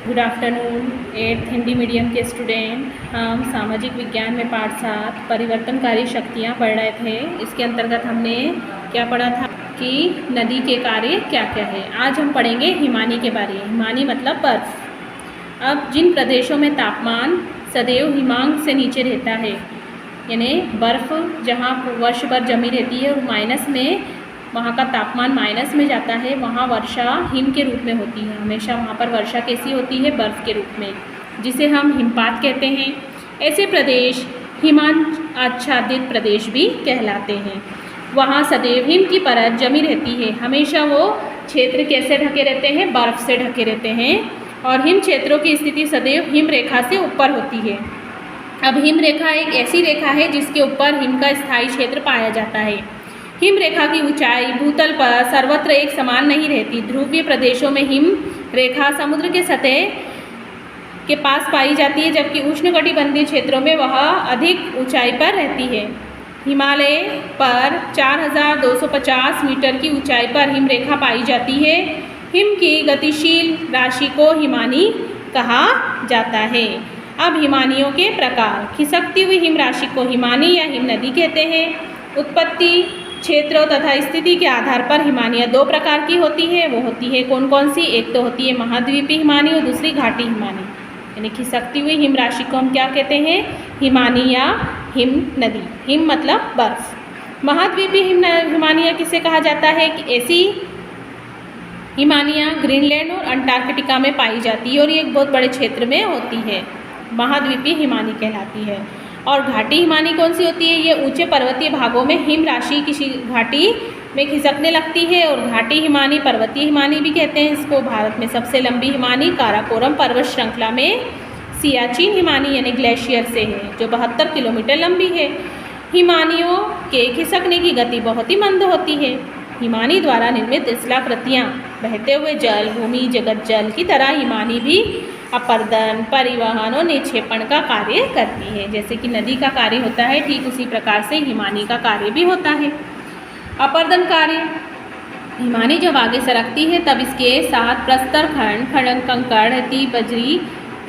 Good afternoon 8th Hindi medium के student. हम सामाजिक विज्ञान में पाठ 7 परिवर्तनकारी शक्तियाँ पढ़ रहे थे। इसके अंतर्गत हमने क्या पढ़ा था कि नदी के कार्य क्या क्या है। आज हम पढ़ेंगे हिमानी के बारे में। हिमानी मतलब बर्फ। अब जिन प्रदेशों में तापमान सदैव हिमांक से नीचे रहता है, यानी बर्फ़ जहाँ वर्ष भर जमी रहती है और माइनस में वहाँ का तापमान माइनस में जाता है, वहाँ वर्षा हिम के रूप में होती है। हमेशा वहाँ पर वर्षा कैसी होती है? बर्फ़ के रूप में, जिसे हम हिमपात कहते हैं। ऐसे प्रदेश हिमान आच्छादित प्रदेश भी कहलाते हैं। वहाँ सदैव हिम की परत जमी रहती है। हमेशा वो क्षेत्र कैसे ढके रहते हैं? बर्फ़ से ढके रहते हैं। और हिम क्षेत्रों की स्थिति सदैव हिम रेखा से ऊपर होती है। अब हिम रेखा एक ऐसी रेखा है जिसके ऊपर हिम का स्थायी क्षेत्र पाया जाता है। हिम रेखा की ऊंचाई भूतल पर सर्वत्र एक समान नहीं रहती। ध्रुवीय प्रदेशों में हिम रेखा समुद्र के सतह के पास पाई जाती है, जबकि उष्णकटिबंधीय क्षेत्रों में वह अधिक ऊंचाई पर रहती है। हिमालय पर 4250 मीटर की ऊंचाई पर हिम रेखा पाई जाती है। हिम की गतिशील राशि को हिमानी कहा जाता है। अब हिमानियों के प्रकार। खिसकती हुई हिम राशि को हिमानी या हिम नदी कहते हैं। उत्पत्ति क्षेत्रों तथा स्थिति के आधार पर हिमानियाँ दो प्रकार की होती है। वो होती है कौन कौन सी? एक तो होती है महाद्वीपीय हिमानी और दूसरी घाटी हिमानी। यानी खिसकती हुई हिम राशि को हम क्या कहते हैं? हिमानी या हिम नदी। हिम मतलब बर्फ। महाद्वीपीय हिमानियाँ किसे कहा जाता है? कि ऐसी हिमानियाँ ग्रीनलैंड और अंटार्कटिका में पाई जाती है और ये एक बहुत बड़े क्षेत्र में होती है। महाद्वीपीय हिमानी कहलाती है। और घाटी हिमानी कौन सी होती है? ये ऊंचे पर्वतीय भागों में हिम राशि किसी घाटी में खिसकने लगती है। और घाटी हिमानी पर्वतीय हिमानी भी कहते हैं इसको। भारत में सबसे लंबी हिमानी काराकोरम पर्वत श्रृंखला में सियाचिन हिमानी यानी ग्लेशियर से है, जो 72 किलोमीटर लंबी है। हिमानियों के खिसकने की गति बहुत ही मंद होती है। हिमानी द्वारा निर्मित शिलाकृतियाँ बहते हुए जल, भूमि, जगत जल की तरह हिमानी भी अपर्दन, परिवहन और निक्षेपण का कार्य करती है। जैसे कि नदी का कार्य होता है, ठीक उसी प्रकार से हिमानी का कार्य भी होता है। अपर्दन कार्य। हिमानी जब आगे सरकती है तब इसके साथ प्रस्तर खंड, खड़ंग, कंकड़, रेती, बजरी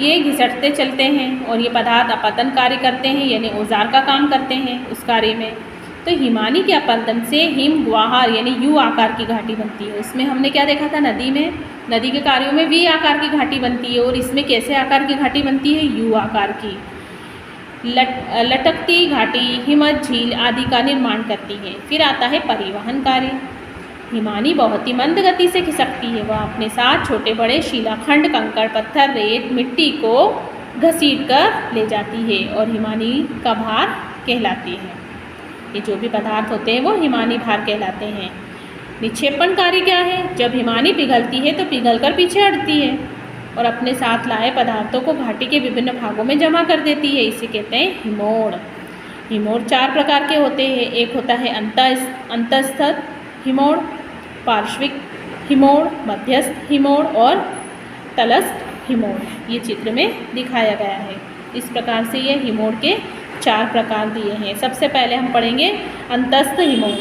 ये घिसटते चलते हैं और ये पदार्थ अपर्दन कार्य करते हैं, यानी औजार का काम करते हैं उस कार्य में। तो हिमानी के अपर्दन से हिम ग्वाहार यानी यू आकार की घाटी बनती है। उसमें हमने क्या देखा था? नदी में, नदी के कार्यों में वी आकार की घाटी बनती है और इसमें कैसे आकार की घाटी बनती है? यू आकार की। लटकती घाटी हिमत झील आदि का निर्माण करती है। फिर आता है परिवहन कार्य। हिमानी बहुत ही मंद गति से खिसकती है। वह अपने साथ छोटे बड़े शिलाखंड, कंकड़, पत्थर, रेत, मिट्टी को घसीट कर ले जाती है और हिमानी का भार कहलाती है। ये जो भी पदार्थ होते हैं वो हिमानी भार कहलाते हैं। निक्षेपण कार्य क्या है? जब हिमानी पिघलती है तो पिघलकर पीछे हटती है और अपने साथ लाए पदार्थों को घाटी के विभिन्न भागों में जमा कर देती है। इसे कहते हैं हिमोड़। हिमोड़ 4 प्रकार के होते हैं। एक होता है अंतस्थ हिमोड़, पार्श्विक हिमोड़, मध्यस्थ हिमोड़ और तलस्थ हिमोड़। ये चित्र में दिखाया गया है। इस प्रकार से ये हिमोड़ के 4 प्रकार दिए हैं। सबसे पहले हम पढ़ेंगे अंतस्थ हिमोड़।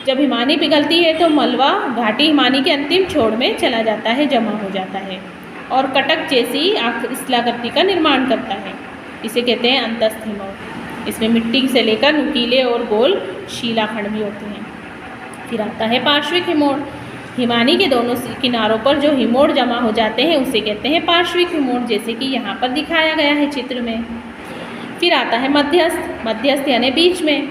जब हिमानी पिघलती है तो मलबा घाटी हिमानी के अंतिम छोर में चला जाता है, जमा हो जाता है और कटक जैसी शिलाकृति का निर्माण करता है। इसे कहते हैं अंतस्थ हिमोड़। इसमें मिट्टी से लेकर नुकीले और गोल शिलाखंड भी होते हैं। फिर आता है पार्श्विक हिमोड़। हिमानी के दोनों किनारों पर जो हिमोड़ जमा हो जाते हैं उसे कहते हैं पार्श्विक हिमोड़, जैसे कि यहाँ पर दिखाया गया है चित्र में। फिर आता है मध्यस्थ। मध्यस्थ यानी बीच में।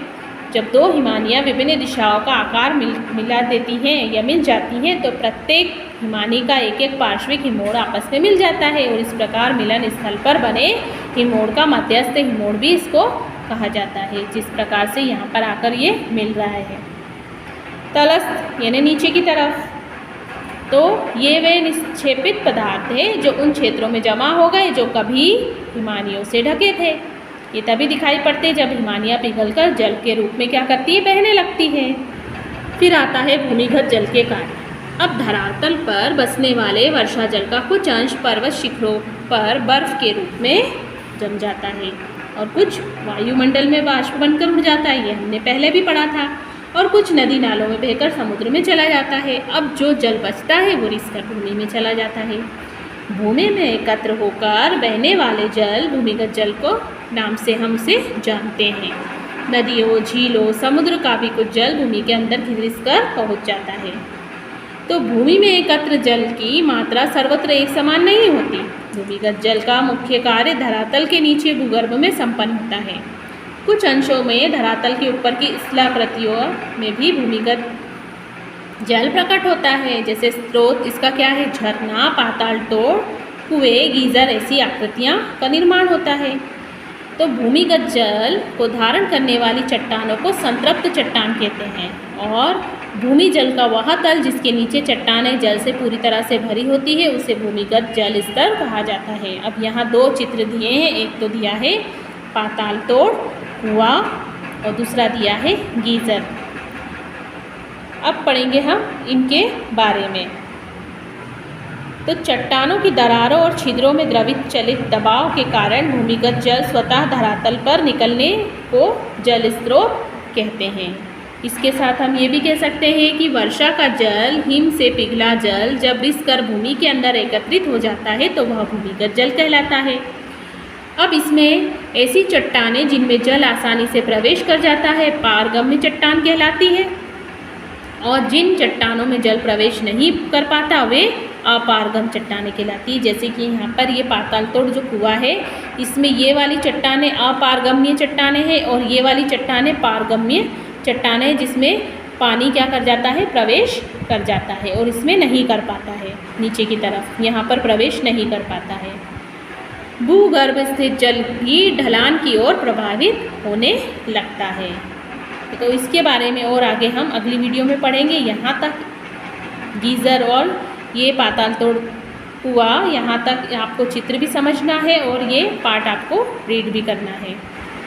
जब दो हिमानियाँ विभिन्न दिशाओं का आकार मिला देती हैं या मिल जाती हैं तो प्रत्येक हिमानी का एक एक पार्श्विक हिमोड़ आपस में मिल जाता है और इस प्रकार मिलन स्थल पर बने हिमोड़ का मध्यस्थ हिमोड़ भी इसको कहा जाता है, जिस प्रकार से यहाँ पर आकर ये मिल रहा है। तलस्थ यानी नीचे की तरफ। तो ये वे निक्षेपित पदार्थ हैं जो उन क्षेत्रों में जमा हो गए जो कभी हिमानियों से ढके थे। ये तभी दिखाई पड़ते जब हिमानियाँ पिघलकर जल के रूप में क्या करती है? बहने लगती है। फिर आता है भूमिगत जल के कार्य। अब धरातल पर बसने वाले वर्षा जल का कुछ अंश पर्वत शिखरों पर बर्फ के रूप में जम जाता है और कुछ वायुमंडल में वाष्प बनकर उड़ जाता है। ये हमने पहले भी पढ़ा था। और कुछ नदी नालों में बहकर समुद्र में चला जाता है। अब जो जल बचता है वो रिसकर भूमि में चला जाता है। भूमि में एकत्र होकर बहने वाले जल भूमिगत जल को नाम से हम उसे जानते हैं। नदियों, झीलों, समुद्र का भी कुछ जल भूमि के अंदर घिस कर पहुँच जाता है। तो भूमि में एकत्र जल की मात्रा सर्वत्र एक समान नहीं होती। भूमिगत जल का मुख्य कार्य धरातल के नीचे भूगर्भ में संपन्न होता है। कुछ अंशों में धरातल के ऊपर की स्थलाकृतियों में भी भूमिगत जल प्रकट होता है। जैसे स्रोत इसका क्या है, झरना, पाताल तोड़, कुएं, गीजर, ऐसी आकृतियाँ का निर्माण होता है। तो भूमिगत जल को धारण करने वाली चट्टानों को संतृप्त चट्टान कहते हैं और भूमि जल का वह तल जिसके नीचे चट्टानें जल से पूरी तरह से भरी होती है उसे भूमिगत जल स्तर कहा जाता है। अब यहाँ दो चित्र दिए हैं, एक तो दिया है पाताल तोड़ कुआं और दूसरा दिया है गीजर। अब पढ़ेंगे हम इनके बारे में। तो चट्टानों की दरारों और छिद्रों में द्रवित चलित दबाव के कारण भूमिगत जल स्वतः धरातल पर निकलने को जल स्रोत कहते हैं। इसके साथ हम ये भी कह सकते हैं कि वर्षा का जल, हिम से पिघला जल जब रिस कर भूमि के अंदर एकत्रित हो जाता है तो वह भूमिगत जल कहलाता है। अब इसमें ऐसी चट्टानें जिनमें जल आसानी से प्रवेश कर जाता है पारगम्य चट्टान कहलाती है और जिन चट्टानों में जल प्रवेश नहीं कर पाता वे अपारगम चट्टानें कहलाती है। जैसे कि यहाँ पर ये पाताल तोड़ जो कुआं है इसमें ये वाली चट्टानें अपारगम्य चट्टानें हैं और ये वाली चट्टानें पारगम्य चट्टानें जिसमें पानी क्या कर जाता है, प्रवेश कर जाता है और इसमें नहीं कर पाता है, नीचे की तरफ यहाँ पर प्रवेश नहीं कर पाता है। भूगर्भ स्थित जल भी ढलान की ओर प्रभावित होने लगता है। तो इसके बारे में और आगे हम अगली वीडियो में पढ़ेंगे। यहाँ तक गीज़र और ये पाताल तोड़ कुआं, यहाँ तक आपको चित्र भी समझना है और ये पार्ट आपको रीड भी करना है।